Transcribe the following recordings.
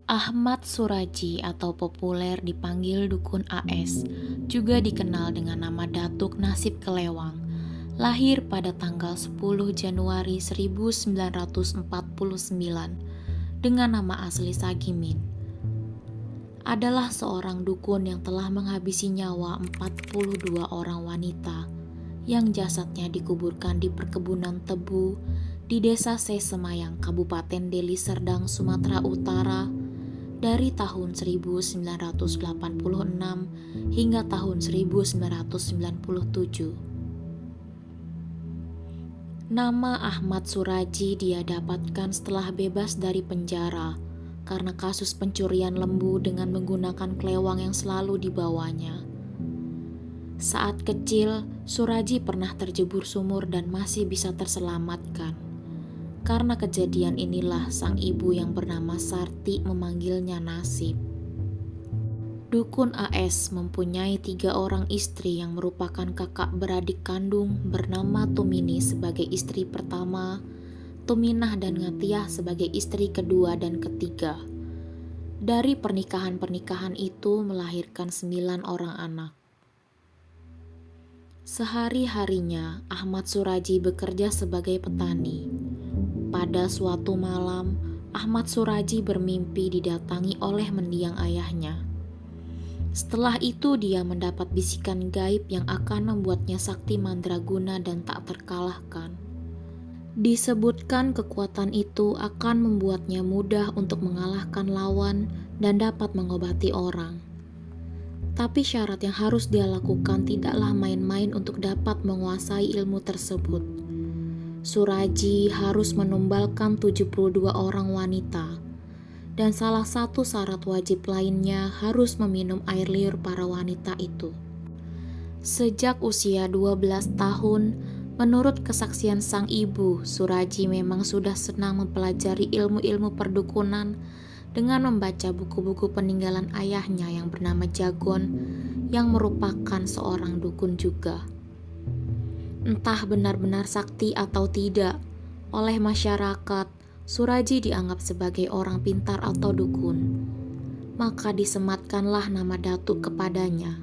Ahmad Suradji atau populer dipanggil Dukun AS, juga dikenal dengan nama Datuk Nasib Kelewang, lahir pada tanggal 10 Januari 1949 dengan nama asli Sagimin. Adalah seorang dukun yang telah menghabisi nyawa 42 orang wanita yang jasadnya dikuburkan di perkebunan tebu di Desa Sesemayang, Kabupaten Deli Serdang, Sumatera Utara dari tahun 1986 hingga tahun 1997. Nama Ahmad Suradji dia dapatkan setelah bebas dari penjara karena kasus pencurian lembu dengan menggunakan kelewang yang selalu dibawanya. Saat kecil, Suradji pernah terjebur sumur dan masih bisa terselamatkan. Karena kejadian inilah sang ibu yang bernama Sarti memanggilnya Nasib. Dukun AS mempunyai 3 orang istri yang merupakan kakak beradik kandung bernama Tumini sebagai istri pertama, Tuminah dan Ngatiah sebagai istri kedua dan ketiga. Dari pernikahan-pernikahan itu melahirkan 9 orang anak. Sehari-harinya Ahmad Suradji bekerja sebagai petani. Pada suatu malam, Ahmad Suradji bermimpi didatangi oleh mendiang ayahnya. Setelah itu dia mendapat bisikan gaib yang akan membuatnya sakti mandraguna dan tak terkalahkan. Disebutkan kekuatan itu akan membuatnya mudah untuk mengalahkan lawan dan dapat mengobati orang. Tapi syarat yang harus dia lakukan tidaklah main-main untuk dapat menguasai ilmu tersebut. Suradji harus menumbalkan 72 orang wanita, dan salah satu syarat wajib lainnya harus meminum air liur para wanita itu. Sejak usia 12 tahun, menurut kesaksian sang ibu, Suradji memang sudah senang mempelajari ilmu-ilmu perdukunan dengan membaca buku-buku peninggalan ayahnya yang bernama Jagon, yang merupakan seorang dukun juga. Entah benar-benar sakti atau tidak, oleh masyarakat, Suradji dianggap sebagai orang pintar atau dukun. Maka disematkanlah nama Datuk kepadanya.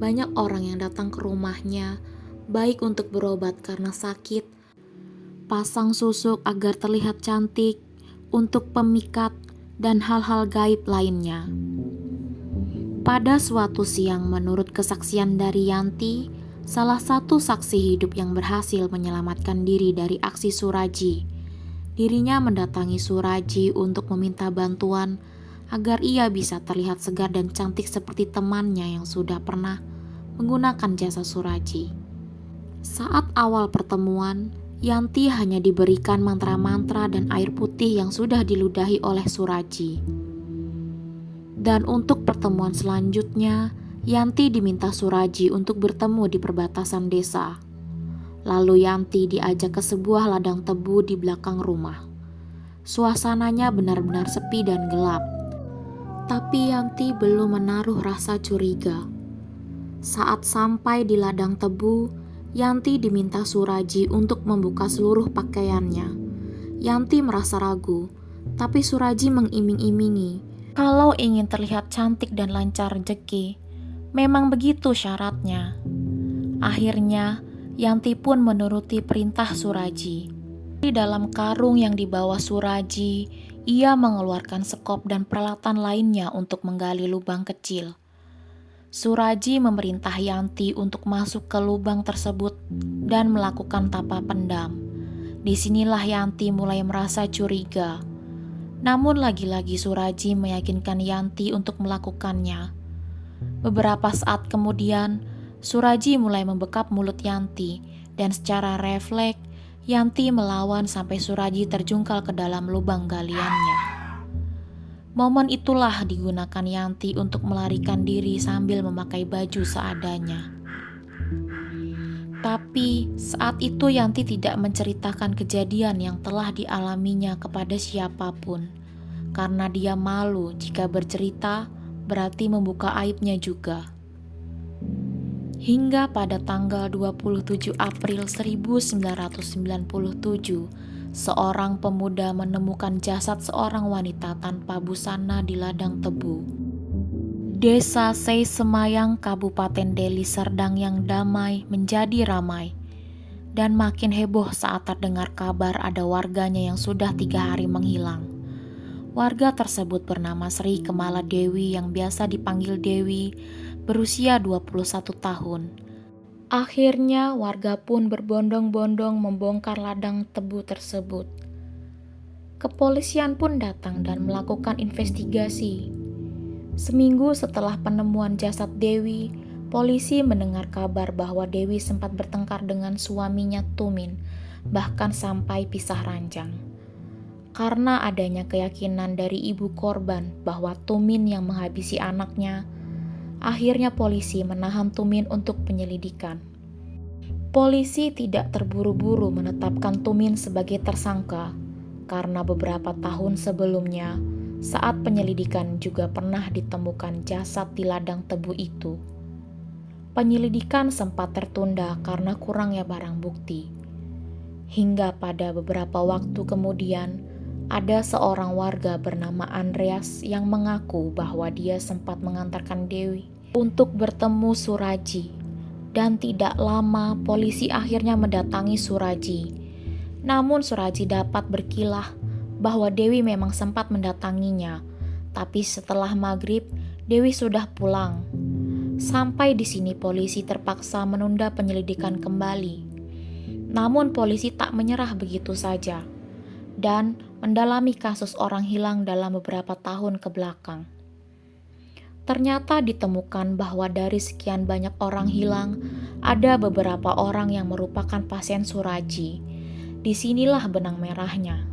Banyak orang yang datang ke rumahnya, baik untuk berobat karena sakit, pasang susuk agar terlihat cantik, untuk pemikat, dan hal-hal gaib lainnya. Pada suatu siang, menurut kesaksian dari Yanti, salah satu saksi hidup yang berhasil menyelamatkan diri dari aksi Suradji, dirinya mendatangi Suradji untuk meminta bantuan agar ia bisa terlihat segar dan cantik seperti temannya yang sudah pernah menggunakan jasa Suradji. Saat awal pertemuan, Yanti hanya diberikan mantra-mantra dan air putih yang sudah diludahi oleh Suradji. Dan untuk pertemuan selanjutnya, Yanti diminta Suradji untuk bertemu di perbatasan desa. Lalu Yanti diajak ke sebuah ladang tebu di belakang rumah. Suasananya benar-benar sepi dan gelap. Tapi Yanti belum menaruh rasa curiga. Saat sampai di ladang tebu, Yanti diminta Suradji untuk membuka seluruh pakaiannya. Yanti merasa ragu, tapi Suradji mengiming-imingi kalau ingin terlihat cantik dan lancar rezeki. Memang begitu syaratnya. Akhirnya, Yanti pun menuruti perintah Suradji. Di dalam karung yang dibawa Suradji, ia mengeluarkan sekop dan peralatan lainnya untuk menggali lubang kecil. Suradji memerintah Yanti untuk masuk ke lubang tersebut dan melakukan tapa pendam. Disinilah Yanti mulai merasa curiga. Namun lagi-lagi Suradji meyakinkan Yanti untuk melakukannya. Beberapa saat kemudian, Suradji mulai membekap mulut Yanti, dan secara refleks, Yanti melawan sampai Suradji terjungkal ke dalam lubang galiannya. Momen itulah digunakan Yanti untuk melarikan diri sambil memakai baju seadanya. Tapi saat itu Yanti tidak menceritakan kejadian yang telah dialaminya kepada siapapun, karena dia malu jika bercerita berarti membuka aibnya juga. Hingga pada tanggal 27 April 1997, seorang pemuda menemukan jasad seorang wanita tanpa busana di ladang tebu. Desa Sei Semayang, Kabupaten Deli Serdang yang damai menjadi ramai dan makin heboh saat terdengar kabar ada warganya yang sudah 3 hari menghilang. Warga tersebut bernama Sri Kemala Dewi yang biasa dipanggil Dewi, berusia 21 tahun. Akhirnya warga pun berbondong-bondong membongkar ladang tebu tersebut. Kepolisian pun datang dan melakukan investigasi. Seminggu setelah penemuan jasad Dewi, polisi mendengar kabar bahwa Dewi sempat bertengkar dengan suaminya Tumin, bahkan sampai pisah ranjang. Karena adanya keyakinan dari ibu korban bahwa Tumin yang menghabisi anaknya, akhirnya polisi menahan Tumin untuk penyelidikan. Polisi tidak terburu-buru menetapkan Tumin sebagai tersangka, karena beberapa tahun sebelumnya, saat penyelidikan juga pernah ditemukan jasad di ladang tebu itu. Penyelidikan sempat tertunda karena kurangnya barang bukti. Hingga pada beberapa waktu kemudian, ada seorang warga bernama Andreas yang mengaku bahwa dia sempat mengantarkan Dewi untuk bertemu Suraji. Dan tidak lama polisi akhirnya mendatangi Suraji. Namun Suraji dapat berkilah bahwa Dewi memang sempat mendatanginya, tapi setelah maghrib Dewi sudah pulang. Sampai di sini polisi terpaksa menunda penyelidikan kembali. Namun polisi tak menyerah begitu saja dan mendalami kasus orang hilang dalam beberapa tahun ke belakang. Ternyata ditemukan bahwa dari sekian banyak orang hilang, ada beberapa orang yang merupakan pasien Suraji. Disinilah benang merahnya.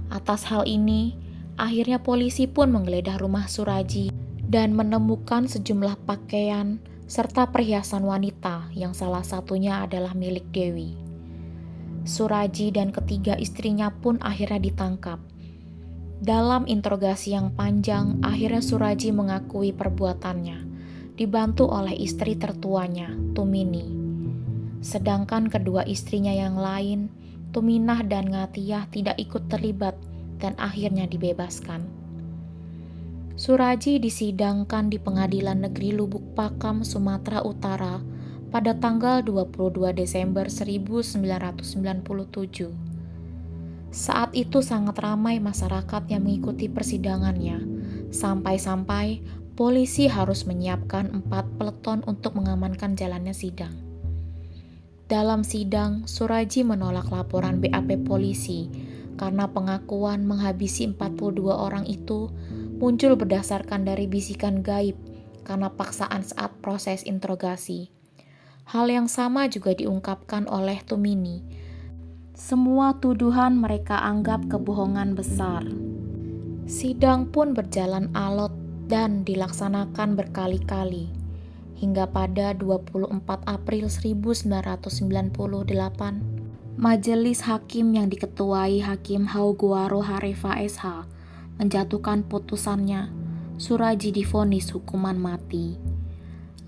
Atas hal ini, akhirnya polisi pun menggeledah rumah Suraji dan menemukan sejumlah pakaian serta perhiasan wanita yang salah satunya adalah milik Dewi. Suraji dan ketiga istrinya pun akhirnya ditangkap. Dalam interogasi yang panjang, akhirnya Suraji mengakui perbuatannya, dibantu oleh istri tertuanya, Tumini. Sedangkan kedua istrinya yang lain, Tuminah dan Ngatiyah, tidak ikut terlibat dan akhirnya dibebaskan. Suraji disidangkan di Pengadilan Negeri Lubuk Pakam, Sumatera Utara pada tanggal 22 Desember 1997. Saat itu sangat ramai masyarakat yang mengikuti persidangannya, sampai-sampai polisi harus menyiapkan 4 peleton untuk mengamankan jalannya sidang. Dalam sidang, Suraji menolak laporan BAP polisi karena pengakuan menghabisi 42 orang itu muncul berdasarkan dari bisikan gaib karena paksaan saat proses interogasi. Hal yang sama juga diungkapkan oleh Tumini. Semua tuduhan mereka anggap kebohongan besar. Sidang pun berjalan alot dan dilaksanakan berkali-kali. Hingga pada 24 April 1998, Majelis Hakim yang diketuai Hakim Hauguaro Harefa SH menjatuhkan putusannya. Suraji divonis hukuman mati.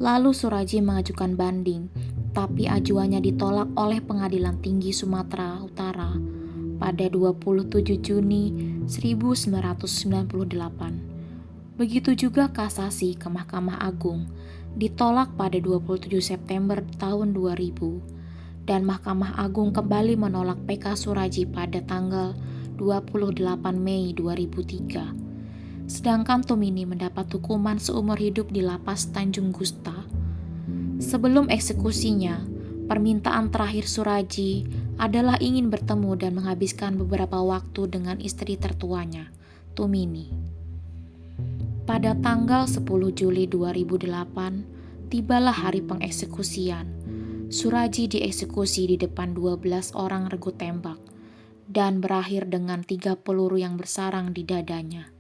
Lalu Suraji mengajukan banding, tapi ajuannya ditolak oleh Pengadilan Tinggi Sumatera Utara pada 27 Juni 1998. Begitu juga kasasi ke Mahkamah Agung ditolak pada 27 September tahun 2000 dan Mahkamah Agung kembali menolak PK Suraji pada tanggal 28 Mei 2003. Sedangkan Tumini mendapat hukuman seumur hidup di lapas Tanjung Gusta. Sebelum eksekusinya, permintaan terakhir Suraji adalah ingin bertemu dan menghabiskan beberapa waktu dengan istri tertuanya, Tumini. Pada tanggal 10 Juli 2008, tibalah hari pengeksekusian. Suraji dieksekusi di depan 12 orang regu tembak dan berakhir dengan 3 peluru yang bersarang di dadanya.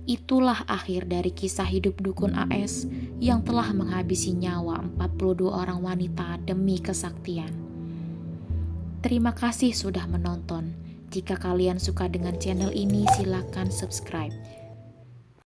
Itulah akhir dari kisah hidup dukun AS yang telah menghabisi nyawa 42 orang wanita demi kesaktian. Terima kasih sudah menonton. Jika kalian suka dengan channel ini, silakan subscribe.